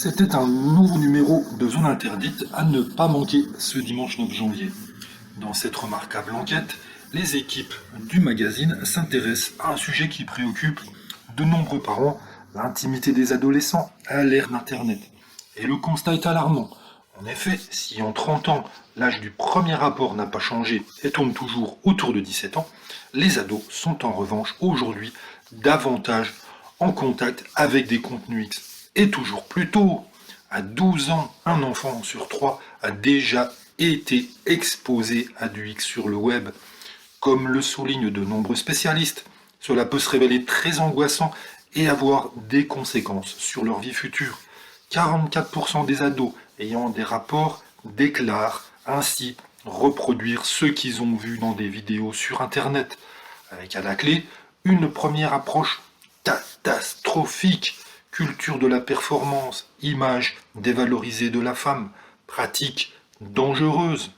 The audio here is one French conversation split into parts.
C'était un nouveau numéro de Zone Interdite à ne pas manquer ce dimanche 9 janvier. Dans cette remarquable enquête, les équipes du magazine s'intéressent à un sujet qui préoccupe de nombreux parents, l'intimité des adolescents à l'ère d'Internet. Et le constat est alarmant. En effet, si en 30 ans, l'âge du premier rapport n'a pas changé et tourne toujours autour de 17 ans, les ados sont en revanche aujourd'hui davantage en contact avec des contenus X. Et toujours plus tôt, à 12 ans, un enfant sur 3 a déjà été exposé à du X sur le web. Comme le soulignent de nombreux spécialistes, cela peut se révéler très angoissant et avoir des conséquences sur leur vie future. 44% des ados ayant des rapports déclarent ainsi reproduire ce qu'ils ont vu dans des vidéos sur Internet, avec à la clé une première approche catastrophique, culture de la performance, image dévalorisée de la femme, pratique dangereuse.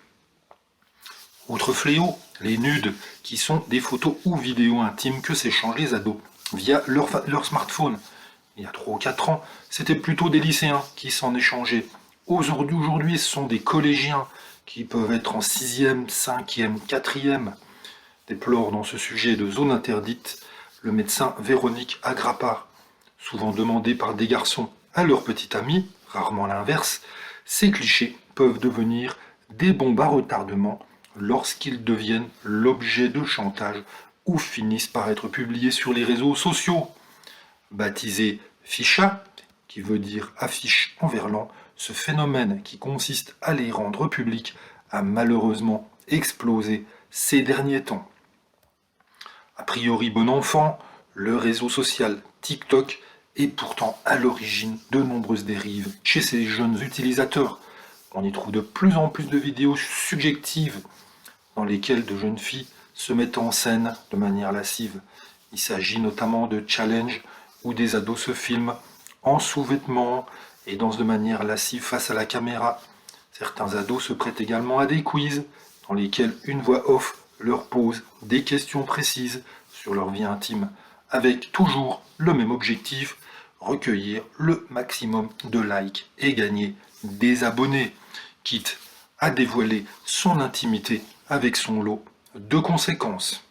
Autre fléau, les nudes, qui sont des photos ou vidéos intimes que s'échangent les ados via leur smartphone. Il y a 3 ou 4 ans, c'était plutôt des lycéens qui s'en échangeaient. Aujourd'hui, ce sont des collégiens qui peuvent être en 6e, 5e, 4e. Déplore dans ce sujet de zone interdite le médecin Véronique Agrappa. Souvent demandé par des garçons à leurs petits amis, rarement l'inverse, ces clichés peuvent devenir des bombes à retardement lorsqu'ils deviennent l'objet de chantage ou finissent par être publiés sur les réseaux sociaux. Baptisé ficha, qui veut dire affiche en verlan, ce phénomène qui consiste à les rendre publics a malheureusement explosé ces derniers temps. A priori bon enfant, le réseau social TikTok est pourtant à l'origine de nombreuses dérives chez ces jeunes utilisateurs. On y trouve de plus en plus de vidéos subjectives dans lesquelles de jeunes filles se mettent en scène de manière lascive. Il s'agit notamment de challenges où des ados se filment en sous-vêtements et dansent de manière lascive face à la caméra. Certains ados se prêtent également à des quiz dans lesquels une voix off leur pose des questions précises sur leur vie intime, avec toujours le même objectif, recueillir le maximum de likes et gagner des abonnés, quitte à dévoiler son intimité avec son lot de conséquences.